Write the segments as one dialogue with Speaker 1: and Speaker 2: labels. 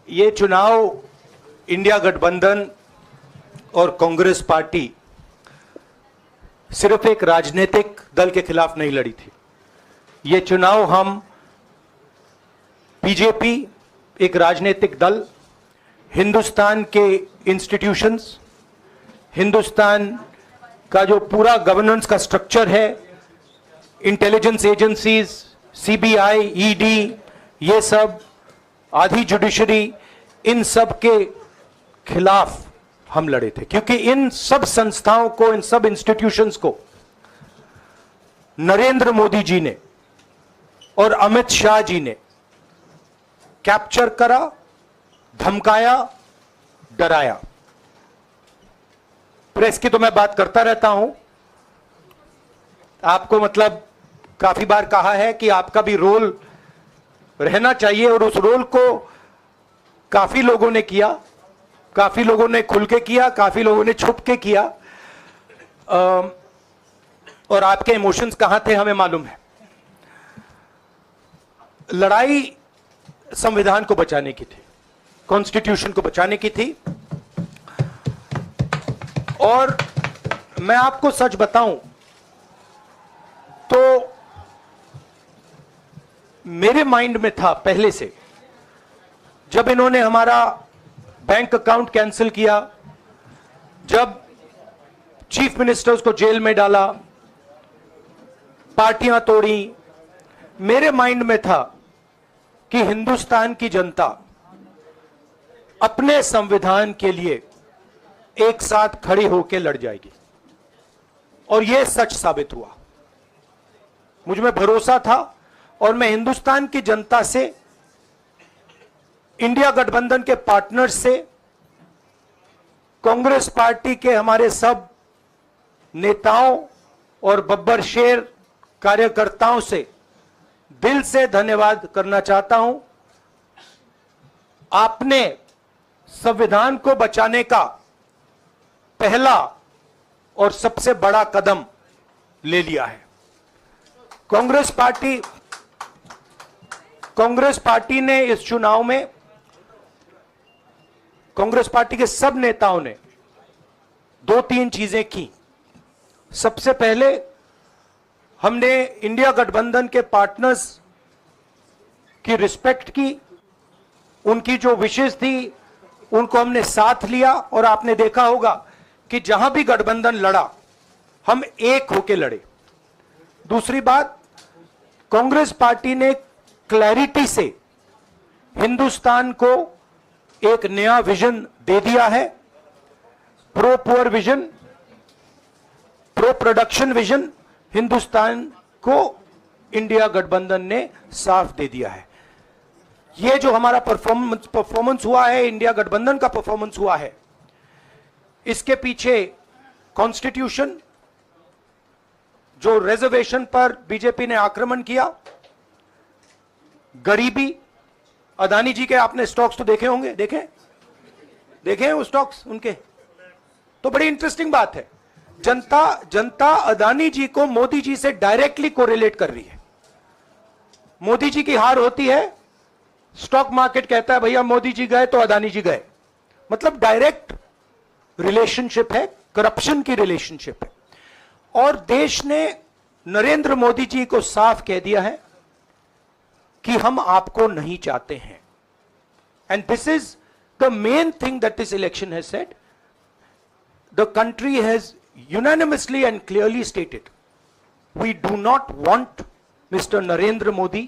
Speaker 1: ये चुनाव इंडिया गठबंधन और कांग्रेस पार्टी सिर्फ एक राजनीतिक दल के खिलाफ नहीं लड़ी थी। ये चुनाव हम बीजेपी, एक राजनीतिक दल, हिंदुस्तान के इंस्टीट्यूशंस, हिंदुस्तान का जो पूरा गवर्नेंस का स्ट्रक्चर है, इंटेलिजेंस एजेंसीज, सीबीआई, ईडी, ये सब, आधी जुडिशरी, इन सब के खिलाफ हम लड़े थे। क्योंकि इन सब संस्थाओं को, इन सब इंस्टीट्यूशंस को नरेंद्र मोदी जी ने और अमित शाह जी ने कैप्चर करा, धमकाया, डराया। प्रेस की तो मैं बात करता रहता हूं, आपको मतलब काफी बार कहा है कि आपका भी रोल रहना चाहिए, और उस रोल को काफी लोगों ने किया, काफी लोगों ने खुल के किया, काफी लोगों ने छुप के किया, और आपके इमोशंस कहां थे हमें मालूम है। लड़ाई संविधान को बचाने की थी, कॉन्स्टिट्यूशन को बचाने की थी। और मैं आपको सच बताऊं तो मेरे माइंड में था पहले से, जब इन्होंने हमारा बैंक अकाउंट कैंसिल किया, जब चीफ मिनिस्टर्स को जेल में डाला, पार्टियां तोड़ी, मेरे माइंड में था कि हिंदुस्तान की जनता अपने संविधान के लिए एक साथ खड़ी होकर लड़ जाएगी। और यह सच साबित हुआ। मुझ में भरोसा था, और मैं हिंदुस्तान की जनता से, इंडिया गठबंधन के पार्टनर्स से, कांग्रेस पार्टी के हमारे सब नेताओं और बब्बर शेर कार्यकर्ताओं से दिल से धन्यवाद करना चाहता हूं। आपने संविधान को बचाने का पहला और सबसे बड़ा कदम ले लिया है। कांग्रेस पार्टी ने इस चुनाव में, कांग्रेस पार्टी के सब नेताओं ने 2-3 चीजें की। सबसे पहले हमने इंडिया गठबंधन के पार्टनर्स की रिस्पेक्ट की, उनकी जो विशेष थी उनको हमने साथ लिया, और आपने देखा होगा कि जहां भी गठबंधन लड़ा हम एक होकर लड़े। दूसरी बात, कांग्रेस पार्टी ने क्लैरिटी से हिंदुस्तान को एक नया विजन दे दिया है, pro poor vision, pro production vision Hindustan को इंडिया गठबंधन ने साफ दे दिया है। यह जो हमारा परफॉर्मेंस हुआ है, इंडिया गठबंधन का परफॉर्मेंस हुआ है, इसके पीछे कॉन्स्टिट्यूशन, जो रिजर्वेशन पर बीजेपी ने आक्रमण किया, गरीबी, अदानी जी के आपने स्टॉक्स तो देखे होंगे, देखे हैं वो स्टॉक्स उनके, तो बड़ी इंटरेस्टिंग बात है। जनता अदानी जी को मोदी जी से डायरेक्टली कोरिलेट कर रही है। मोदी जी की हार होती है, स्टॉक मार्केट कहता है भैया मोदी जी गए तो अदानी जी गए। मतलब डायरेक्ट रिलेशनशिप है, करप्शन की रिलेशनशिप है। और देश ने नरेंद्र मोदी जी को साफ कह दिया है कि हम आपको नहीं चाहते हैं। And this is the main thing that this election has said. The country has unanimously and clearly stated, we do not want Mr. Narendra Modi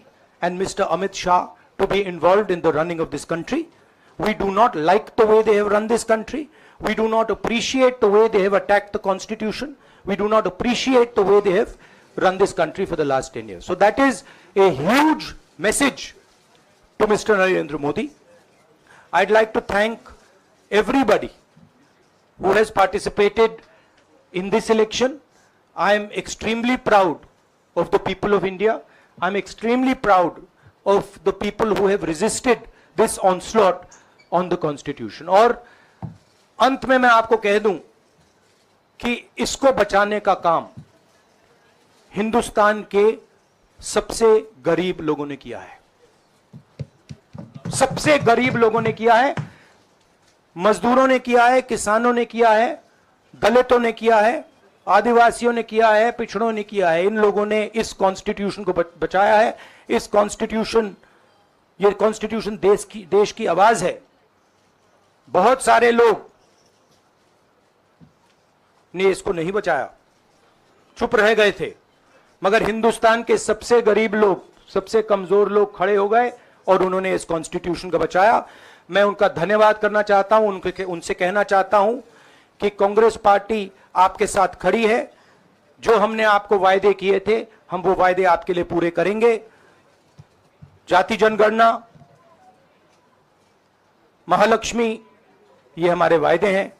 Speaker 1: and Mr. Amit Shah to be involved in the running of this country. We do not like the way they have run this country. We do not appreciate the way they have attacked the constitution. We do not appreciate the way they have run this country for the last 10 years. So that is a huge message to Mr. Narendra Modi. I'd like to thank everybody who has participated in this election. I am extremely proud of the people of India. I am extremely proud of the people who have resisted this onslaught on the constitution. और अंत में मैं आपको कह दूं कि इसको बचाने का काम हिंदुस्तान के सबसे गरीब लोगों ने किया है। सबसे गरीब लोगों ने किया है, मजदूरों ने किया है, किसानों ने किया है, दलितों ने किया है, आदिवासियों ने किया है, पिछड़ों ने किया है। इन लोगों ने इस कॉन्स्टिट्यूशन को बचाया है। इस कॉन्स्टिट्यूशन, ये कॉन्स्टिट्यूशन देश की आवाज है। बहुत सारे लोग ने इसको नहीं बचाया, चुप रह गए थे, मगर हिंदुस्तान के सबसे गरीब लोग, सबसे कमजोर लोग खड़े हो गए और उन्होंने इस कॉन्स्टिट्यूशन को बचाया। मैं उनका धन्यवाद करना चाहता हूं, उनसे कहना चाहता हूं कि कांग्रेस पार्टी आपके साथ खड़ी है। जो हमने आपको वायदे किए थे, हम वो वायदे आपके लिए पूरे करेंगे। जाति जनगणना, महालक्ष्मी, ये हमारे वायदे हैं।